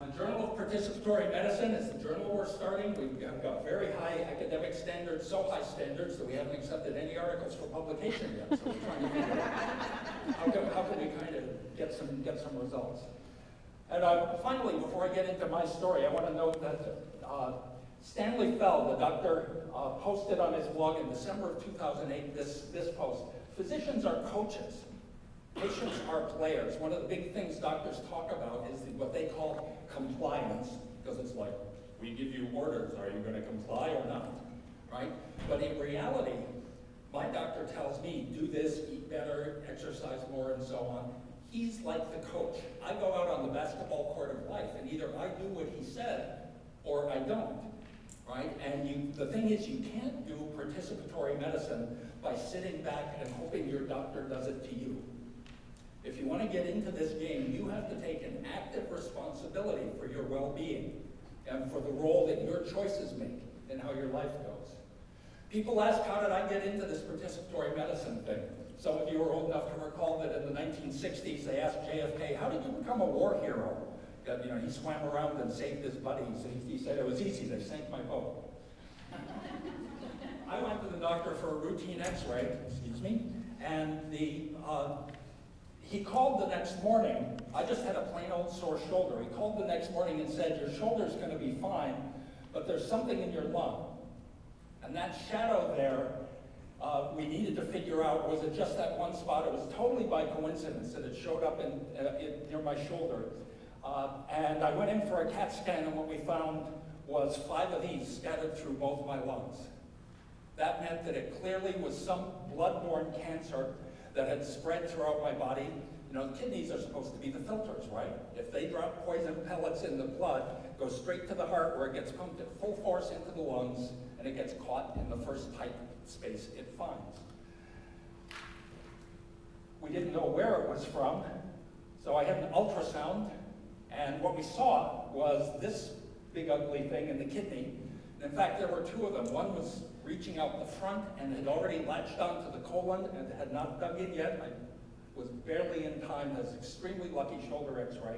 The Journal of Participatory Medicine is the journal we're starting. We've got very high academic standards, so high standards that we haven't accepted any articles for publication yet. So we're trying to figure out how can we kind of get some results. And finally, before I get into my story, I want to note that Stanley Fell, the doctor, posted on his blog in December of 2008 this post. Physicians are coaches. Patients are players. One of the big things doctors talk about is what they call compliance, because it's like, we give you orders, are you going to comply or not, right? But in reality, my doctor tells me, do this, eat better, exercise more, and so on. He's like the coach. I go out on the basketball court of life, and either I do what he said, or I don't, right? And the thing is, you can't do participatory medicine by sitting back and hoping your doctor does it to you. If you want to get into this game, you have to take an active responsibility for your well-being and for the role that your choices make in how your life goes. People ask, how did I get into this participatory medicine thing? Some of you are old enough to recall that in the 1960s, they asked JFK, how did you become a war hero? You know, he swam around and saved his buddies. He said it was easy, they sank my boat. I went to the doctor for a routine x-ray, and he called the next morning. I just had a plain old sore shoulder. He called the next morning and said, your shoulder's going to be fine, but there's something in your lung. And that shadow there, we needed to figure out, was it just that one spot? It was totally by coincidence that it showed up near my shoulder. And I went in for a CAT scan, and what we found was 5 of these scattered through both my lungs. That meant that it clearly was some blood-borne cancer that had spread throughout my body. You know, the kidneys are supposed to be the filters, right? If they drop poison pellets in the blood, it goes straight to the heart where it gets pumped at full force into the lungs, and it gets caught in the first tight space it finds. We didn't know where it was from, so I had an ultrasound, and what we saw was this big ugly thing in the kidney. And in fact, there were 2 of them. One was reaching out the front and had already latched onto the colon and had not dug in yet. I was barely in time, has extremely lucky shoulder x-ray.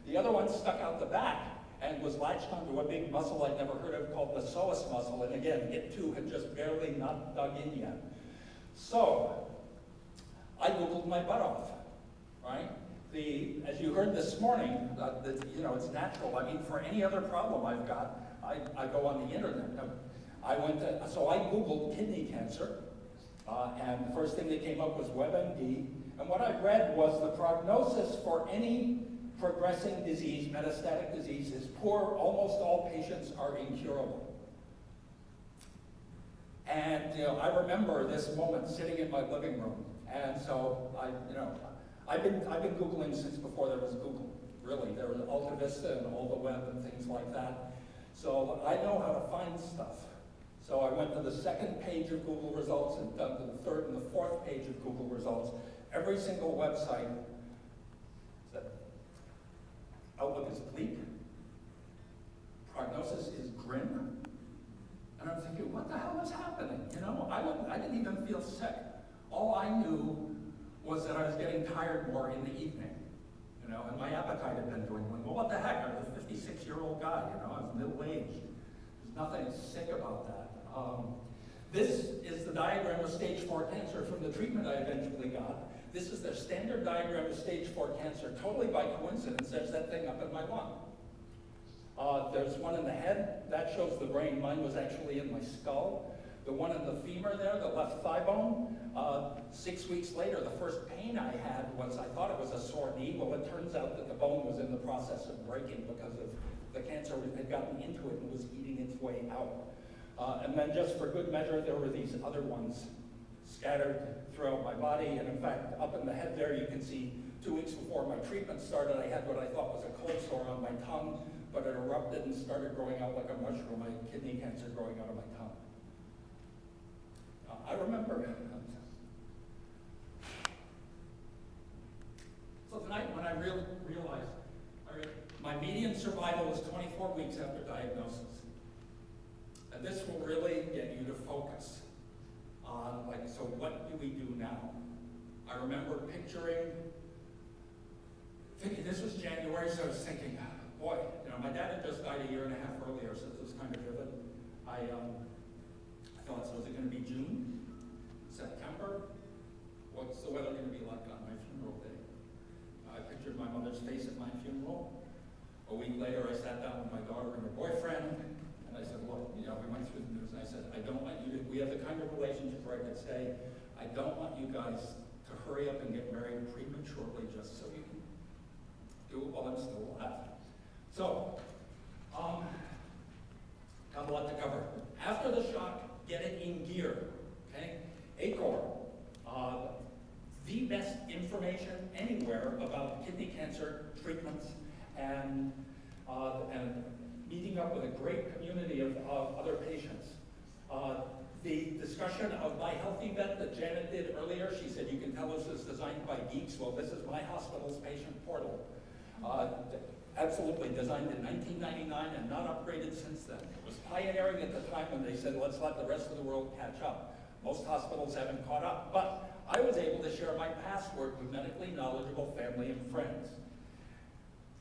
The other one stuck out the back and was latched onto a big muscle I'd never heard of called the psoas muscle. And again, it too had just barely not dug in yet. So I Googled my butt off, right? As you heard this morning, you know, it's natural. I mean, for any other problem I've got, I go on the internet. So I Googled kidney cancer, and the first thing that came up was WebMD, and what I read was the prognosis for any progressing disease, metastatic disease, is poor. Almost all patients are incurable. And you know, I remember this moment sitting in my living room, and so I've been Googling since before there was Google. Really, there was Alta Vista and all the web and things like that. So I know how to find stuff. So I went to the 2nd page of Google results and done to the 3rd and the 4th page of Google results. Every single website said, outlook is bleak, prognosis is grim. And I'm thinking, what the hell is happening? You know, I didn't even feel sick. All I knew was that I was getting tired more in the evening. You know, and my appetite had been dwindling. Well, what the heck? I was a 56-year-old guy, you know, I was middle-aged. There's nothing sick about that. This is the diagram of stage 4 cancer from the treatment I eventually got. This is their standard diagram of stage 4 cancer. Totally by coincidence, there's that thing up in my lung. There's one in the head. That shows the brain. Mine was actually in my skull. The one in the femur there, the left thigh bone, 6 weeks later, the first pain I had was, I thought it was a sore knee. Well, it turns out that the bone was in the process of breaking because of the cancer had gotten into it and was eating its way out. And then just for good measure, there were these other ones scattered throughout my body. And in fact, up in the head there, you can see 2 weeks before my treatment started, I had what I thought was a cold sore on my tongue, but it erupted and started growing out like a mushroom. I had kidney cancer growing out of my tongue. I remember. So tonight, when I realized my median survival was 24 weeks after diagnosis. And this will really get you to focus on, like, so what do we do now? I remember picturing, this was January, so I was thinking, boy, you know, my dad had just died a year and a half earlier, so this was kind of vivid. I thought, so is it going to be June? September? What's the weather going to be like on my funeral day? I pictured my mother's face at my funeral. A week later, I sat down with my daughter and her boyfriend, and I said, look, you know, we went through the news, and I said, I don't want you to, we have the kind of relationship where I could say, I don't want you guys to hurry up and get married prematurely just so you can do it while I'm still alive. So, got a lot to cover. After the shock, get it in gear, okay? ACOR, the best information anywhere about kidney cancer treatments and meeting up with a great community of other patients. The discussion of My Healthy Bet that Janet did earlier, she said you can tell this is designed by geeks. Well, this is my hospital's patient portal. Absolutely designed in 1999 and not upgraded since then. It was pioneering at the time when they said, let's let the rest of the world catch up. Most hospitals haven't caught up, but I was able to share my password with medically knowledgeable family and friends.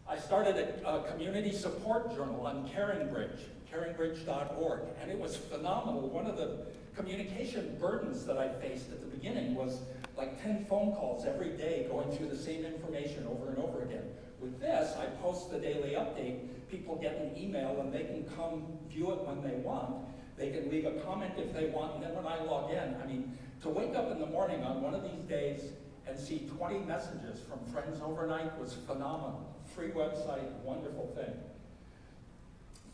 I started a community support journal on caringbridge.org, and it was phenomenal. One of the communication burdens that I faced at the beginning was like 10 phone calls every day going through the same information over and over again. With this, I post the daily update. People get an email and they can come view it when they want. They can leave a comment if they want, and then when I log in, I mean, to wake up in the morning on one of these days and see 20 messages from friends overnight was phenomenal. Free website, wonderful thing.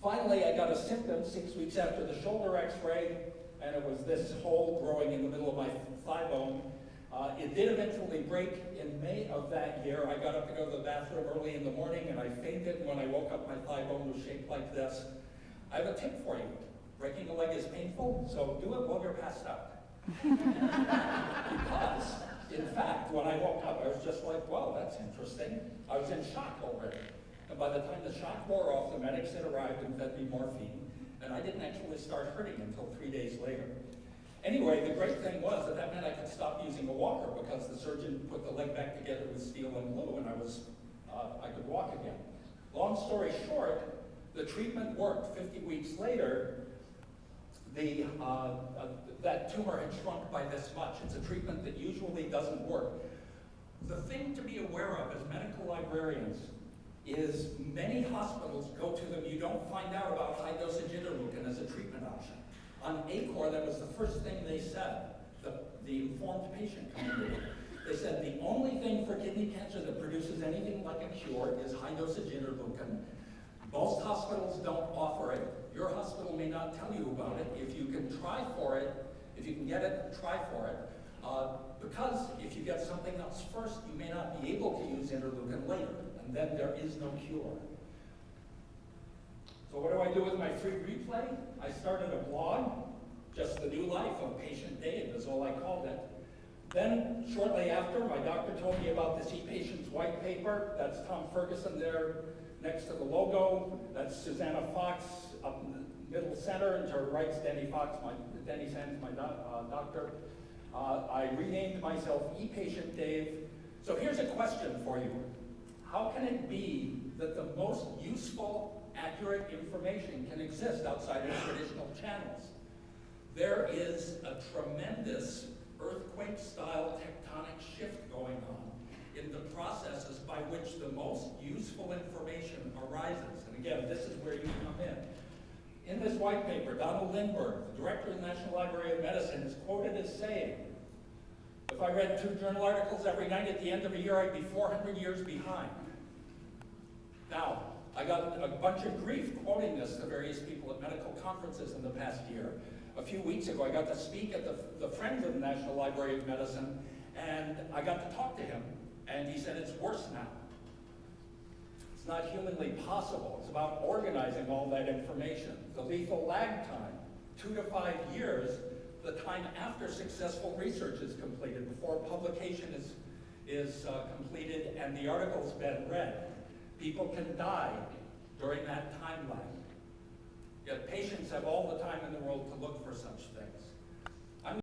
Finally, I got a symptom 6 weeks after the shoulder x-ray, and it was this hole growing in the middle of my thigh bone. It did eventually break in May of that year. I got up to go to the bathroom early in the morning, and I fainted. When I woke up, my thigh bone was shaped like this. I have a tip for you. Breaking a leg is painful, so do it while you're passed out. Because, in fact, when I woke up, I was just like, well, that's interesting. I was in shock already. And by the time the shock wore off, the medics had arrived and fed me morphine, and I didn't actually start hurting until 3 days later. Anyway, the great thing was that that meant I could stop using a walker because the surgeon put the leg back together with steel and glue, and I could walk again. Long story short, the treatment worked. 50 weeks later, that tumor had shrunk by this much. It's a treatment that usually doesn't work. The thing to be aware of as medical librarians is many hospitals go to them. You don't find out about high-dosage interleukin as a treatment option. On ACOR, that was the first thing they said, the informed patient community. They said the only thing for kidney cancer that produces anything like a cure is high-dosage interleukin. Most hospitals don't offer it. Your hospital may not tell you about it. If you can try for it, if you can get it, try for it. Because if you get something else first, you may not be able to use interleukin later, and then there is no cure. So what do I do with my free replay? I started a blog, Just the New Life of Patient Dave is all I called it. Then, shortly after, my doctor told me about this ePatient's white paper. That's Tom Ferguson there next to the logo. That's Susanna Fox up in the middle center, and to her right's Denny Sands, my doctor. I renamed myself ePatient Dave. So here's a question for you. How can it be that the most useful, accurate information can exist outside of traditional channels? There is a tremendous earthquake-style tectonic shift going on in the processes by which the most useful information arises. And again, this is where you come in. In this white paper, Donald Lindbergh, the director of the National Library of Medicine, is quoted as saying, if I read 2 journal articles every night at the end of a year, I'd be 400 years behind. Now, I got a bunch of grief quoting this to various people at medical conferences in the past year. A few weeks ago, I got to speak at the Friends of the National Library of Medicine, and I got to talk to him, and he said it's worse now. It's not humanly possible. It's about organizing all that information. The lethal lag time, 2 to 5 years, the time after successful research is completed, before publication is completed and the article's been read. People can die during that time lag. Yet patients have all the time in the world to look for such things.